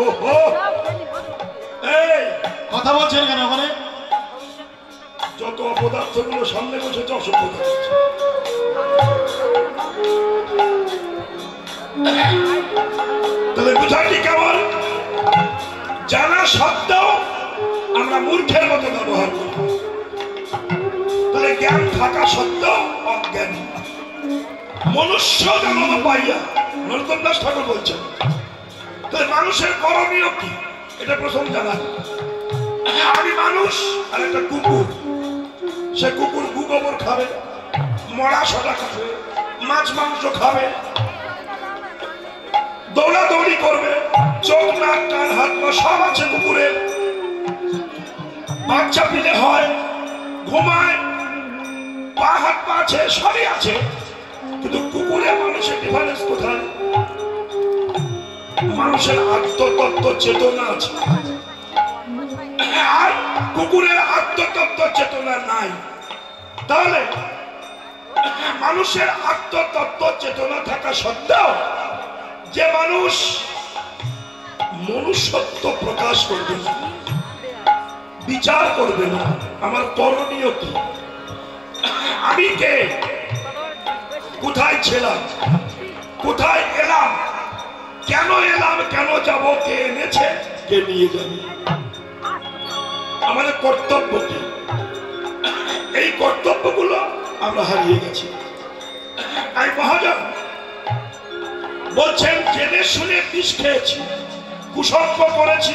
ওহো, এই কথা বলছেন কেন ওখানে? যত অপদার্থগুলো সামনে বসেছে অসভ্য তাহলে বুঝাটি কেমন? জানা সত্ত্বেও আমরা মূর্খের মতো ব্যবহার করি। তাহলে জ্ঞান থাকা সত্ত্বেও অজ্ঞান। মনুষ্য জন্ম পাইয়া নরোত্তম দাস ঠাকুর বলছেন, তাহলে মানুষের করণীয় কি এটা প্রথম জানা। আমি মানুষ আর একটা কুকুর, সে কুকুর গু গোবর খাবে, মরা সটা খাবে, মাছ মাংস খাবে, দৌড়াদৌড়ি করবে, চোখ নাক কান হাত পা সব আছে কুকুরের, বাচ্চা পিলে হয়, ঘুমায়, পা হাত পা আছে, সবই আছে। কিন্তু কুকুরের মানুষের ডিফারেন্স কোথায়? মানুষের আত্মতত্ত্ব চেতনা আছে, আর কুকুরের আত্মতত্ত্ব চেতনা নাই। তাহলে মানুষের আত্মতত্ত্ব চেতনা থাকা সত্ত্বেও যে মানুষ মনুষ্যত্ব প্রকাশ করবে না, বিচার করবে না, আমার করণীয় কি, আমি কে, কোথায় ছিলাম, কোথায় এলাম, কেন এলাম, কেন যাব, কে এনেছে, কে নিয়ে যাবে, আমাদের কর্তব্য কি, এই কর্তব্যগুলো আমরা হারিয়ে গেছি। তাই মহাজন বলছেন, জেনে শুনে বিষ খেয়েছি, কুসর্গ করেছি,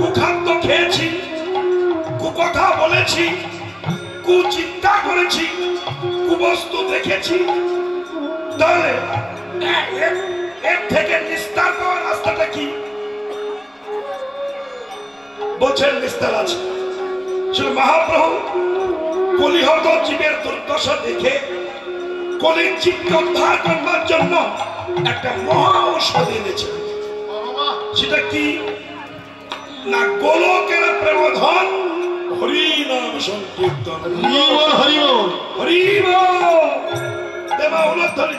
কুখাদ্য খেয়েছি, কুকথা বলেছি, কুচিন্তা করেছি, কুবস্তু দেখেছি। তাহলে এর থেকে নিস্তার পাওয়ার রাস্তাটা কি? বলছেন নিস্তার আছে। মহাপ্রভু কলিহত জীবের দুর্দশা দেখে কলির জীবকে উদ্ধার করবার জন্য একটা মহা ঔষধ এনেছেন। সেটা কি না? গোলকের প্রেমধন হরিনাম সংকীর্তন। হরিব দেবা উলধ্বনি।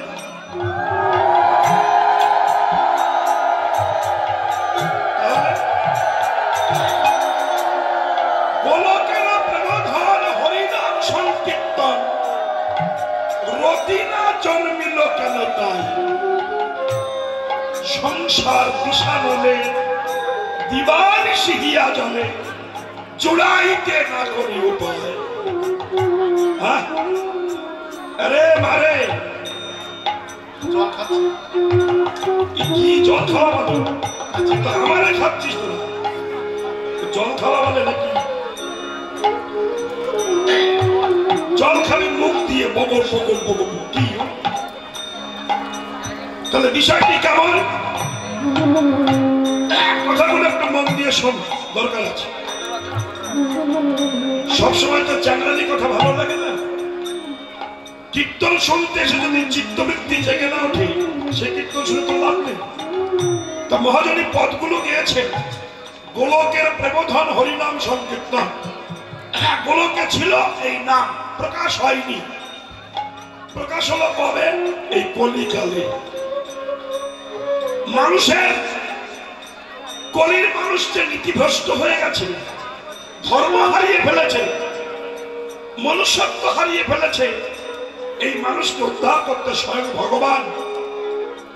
গোলকের প্রেমধন হরিনাম সংকীর্তন, রতিনা জন্মিল কেন তাই, সংসার দিশানলে দিবানিশি হিয়া জলে, চূড়াইতে না করি উপায়। আরে মারে কি জল খাওয়া বলে? আমারে খাচ্ছিস তোরা? জল খাওয়া বলে নাকি? জল খাবি মুখ দিয়ে, বগর বগর বগর কি? তাহলে বিষয়টি কেমন? কথাগুলো একটু মন দিয়ে শোন, দরকার আছে। সবসময় তো চ্যাংরানি কথা ভালো লাগে না। কীর্তন শুনতে এসে যদি চিত্তবৃত্তি জেগে না ওঠে, সে কীর্তন শুনে তো লাভ নেই। তা মহাজনী পদগুলো গিয়েছে, গোলকের প্রেমধন হরিনাম সংকীর্তন। গোলকে ছিল এই নাম, প্রকাশ হয়নি। প্রকাশ হলো কবে? এই কলিকালে। মানুষের কলির মানুষ যে নীতিভ্রষ্ট হয়ে গেছে, ধর্ম হারিয়ে ফেলেছে, মনুষ্যত্ব হারিয়ে ফেলেছে, এই মানুষকে উদ্ধার করতে স্বয়ং ভগবান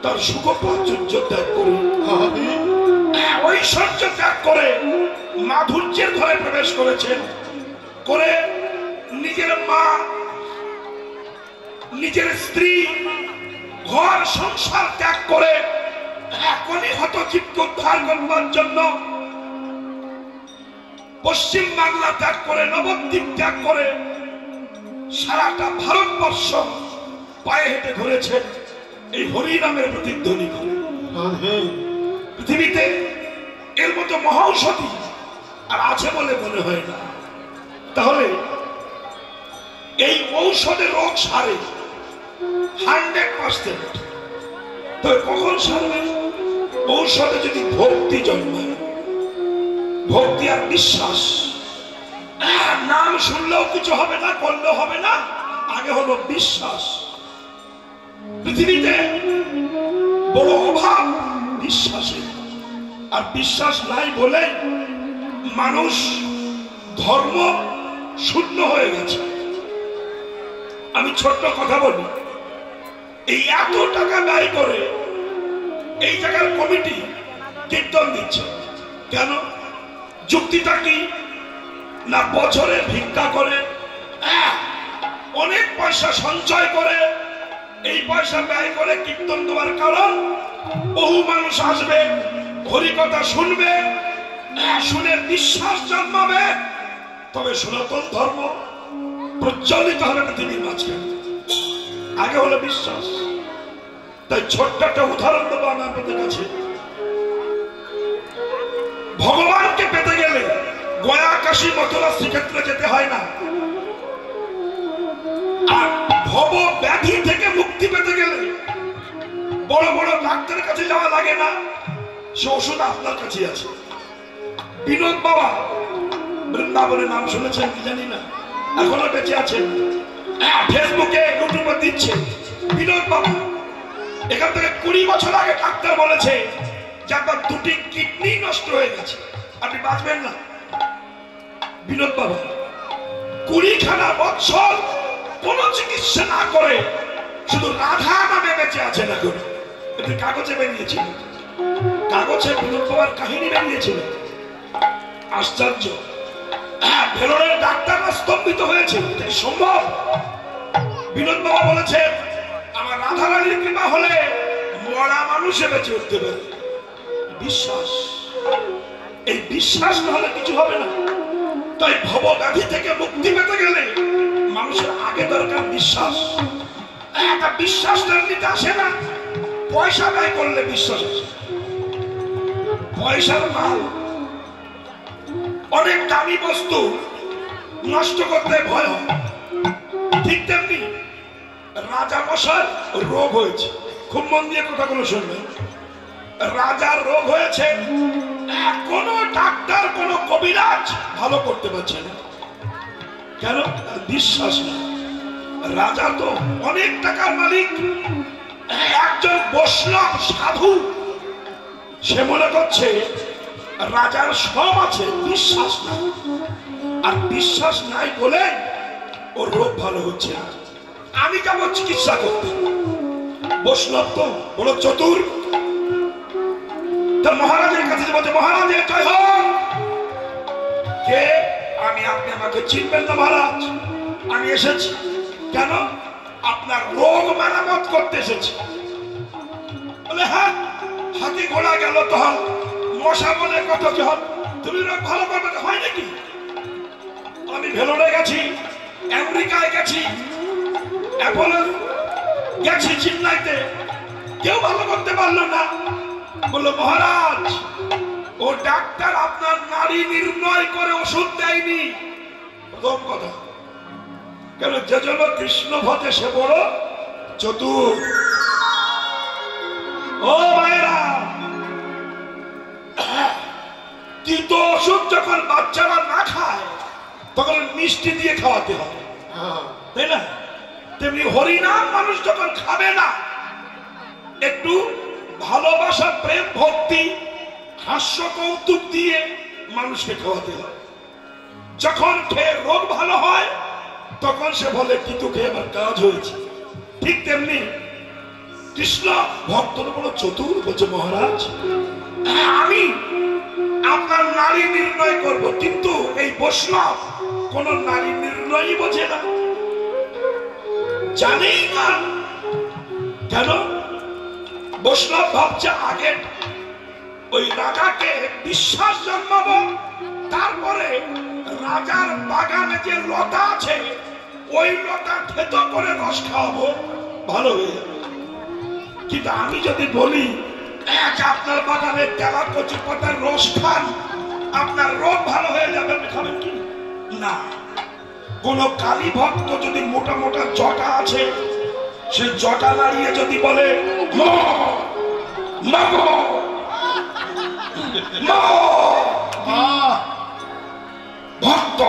তার সুখ প্রাচুর্য ত্যাগ করে, ঐশ্বর্য ত্যাগ করে মাধুর্যের ঘরে প্রবেশ করেছেন, করে নিজের মা, নিজের স্ত্রী, ঘর সংসার ত্যাগ করে কলিহত জীবকে উদ্ধার করবার জন্য পশ্চিম বাংলা ত্যাগ করে, নবদ্বীপ ত্যাগ করে সারাটা ভারতবর্ষ পায়ে হেঁটে ঘুরেছে এই হরিনামের প্রতিধ্বনি করে। পৃথিবীতে এর মতো মহা ঔষধি আর আছে বলে মনে হয় না। তাহলে এই ঔষধের রোগ সারে 100%। তবে কখন সারবে? ঔষধে যদি ভক্তি জন্মায়, ভক্তি আর বিশ্বাস। নাম শুনলেও কিছু হবে না, করলেও হবে না, আগে হলো বিশ্বাস। পৃথিবীতে বড় অভাব বিশ্বাসের। আর বিশ্বাস নাই বলে মানুষ ধর্ম শূন্য হয়ে গেছে। আমি ছোট্ট কথা বলি, এই এত টাকা ব্যয় করে এই জায়গার কমিটি কীর্তন দিচ্ছে কেন? যুক্তিটা কি? না বছরে ভিক্ষা করে অনেক পয়সা সঞ্চয় করে এই পয়সা ব্যয় করে কীর্তন দেওয়ার কারণ বহু মানুষ আসবে, হরিকথা শুনবে, শুনে বিশ্বাস জন্মাবে, তবে সনাতন ধর্ম প্রজ্বলিত হবে পৃথিবীর মাঝখানে। আগে হলো বিশ্বাস। তাই ছোট্ট একটা উদাহরণ দেবো আমি আপনাদের কাছে। ভগবানকে পেতে গেলে গয়া, কাশী, মথুরা, শ্রীক্ষেত্রে যেতে হয় না। আর ভব ব্যাধি থেকে মুক্তি পেতে গেলে বড় বড় ডাক্তারের কাছে যাওয়া লাগে না, সে ওষুধ আপনার কাছে আছে। বিনোদ বাবা বৃন্দাবনের নাম শুনেছেন কি জানি না, এখনো বেঁচে আছেন, ফেসবুকে ইউটিউবে দিচ্ছে। বিনোদ বাবা এখান থেকে 20 বছর আগে ডাক্তার বলেছে যে আপনার 2টি কিডনি নষ্ট হয়ে গেছে, আপনি বাঁচবেন না। বিনোদ বাবা 20খানা বছর কোন চিকিৎসা না করে শুধু রাধা নামে বেঁচে আছেন। এখন এটি কাগজে বেরিয়েছিল, কাগজে বিনোদ বাবার কাহিনী বেরিয়েছিল। আশ্চর্য, ভেলোরের ডাক্তাররা স্তম্ভিত হয়েছে, সম্ভব? বিনোদ বাবা বলেছে আমার রাধা রানীর কৃপা হলে মরা মানুষে বেঁচে উঠতে পারে। বিশ্বাস, এই বিশ্বাস না হলে কিছু হবে না। তাই ভব ব্যাধি থেকে মুক্তি পেতে গেলে মানুষের আগে দরকার বিশ্বাস। একটা বিশ্বাস নিতে আসে না, পয়সা ব্যয় করলে বিশ্বাস আসে। পয়সার মাল, অনেক দামি বস্তু নষ্ট করতে ভয় হয়। ঠিক তেমনি রাজা মশার রোগ হয়েছে, খুব মন দিয়ে কথাগুলো শুনবেন। রাজার রোগ হয়েছে, কোন ডাক্তার কোন কবিরাজ ভালো করতে পারছে না। কেন? বিশ্বাস না। রাজা তো অনেক টাকার মালিক, একজন বৈষ্ণব সাধু, সে মনে করছে রাজার সব আছে, বিশ্বাস না। আর বিশ্বাস নাই বলে ওর রোগ ভালো হচ্ছে না। আমি যাবো চিকিৎসা করতে, বৈষ্ণব তো বড় চতুর, তো মহারাজের কাছে বলছে মহারাজের জয় হোক। কে? আমি, আপনি আমাকে চিনবেন না মহারাজ? আমি এসেছি কেন? আপনার রোগ মেরামত করতে এসেছি। বলে হ্যাঁ, হাতি ঘোড়া গেল তখন, মশা বলে কত যখন, তুমি রোগ ভালো করবে হয় নাকি? আমি ভেলোরে গেছি, আমেরিকায় গেছি, অ্যাপোলো গেছি, চেন্নাইতে, কেউ ভালো করতে পারলো না। বললো মহারাজ ও ডাক্তার আপনার নাড়ি নির্ণয় করে ওষুধ দেয়নি। প্রথম কথা, কেন? যে জন্য কৃষ্ণ ভজে সে বড় চতুর। ও ভাইরা, তিত ওষুধ যখন বাচ্চারা না খায় তখন মিষ্টি দিয়ে খাওয়াতে হয়, তাই না? তেমনি হরিনাম মানুষ যখন খাবে না, একটু ভালোবাসা, প্রেম, ভক্তি, হাস্য, কৌতুক দিয়ে মানুষকে খাওয়াতে হয়। যখন খেয়ে রোগ ভালো হয় তখন সে বলে কিন্তু খেয়ে আমার কাজ হয়েছে। ঠিক তেমনি কৃষ্ণ ভক্তর বড় চতুর। বলছে মহারাজ আমি আপনার নারী নির্ণয় করব, কিন্তু এই বৈষ্ণব কোন নারী নির্ণয়ই বোঝে না, জানেই না। কেন? বৈষ্ণব ভাবছে আগে ওই রাজাকে বিশ্বাস জন্মাবো, তারপরে রাজার বাগানে যে লতা আছে ওই লতা থেতো করে রস খাওয়াবো, ভালো হয়ে যাবে। কিন্তু আমি যদি বলি আপনার বাগানে তেলা কচি পাতার রস খান, আপনার রোগ ভালো হয়ে যাবে, আপনি খাবেন কি? না। কোন কালী ভক্ত যদি মোটা মোটা জটা আছে, সে জটা নাড়িয়ে যদি বলে ভক্ত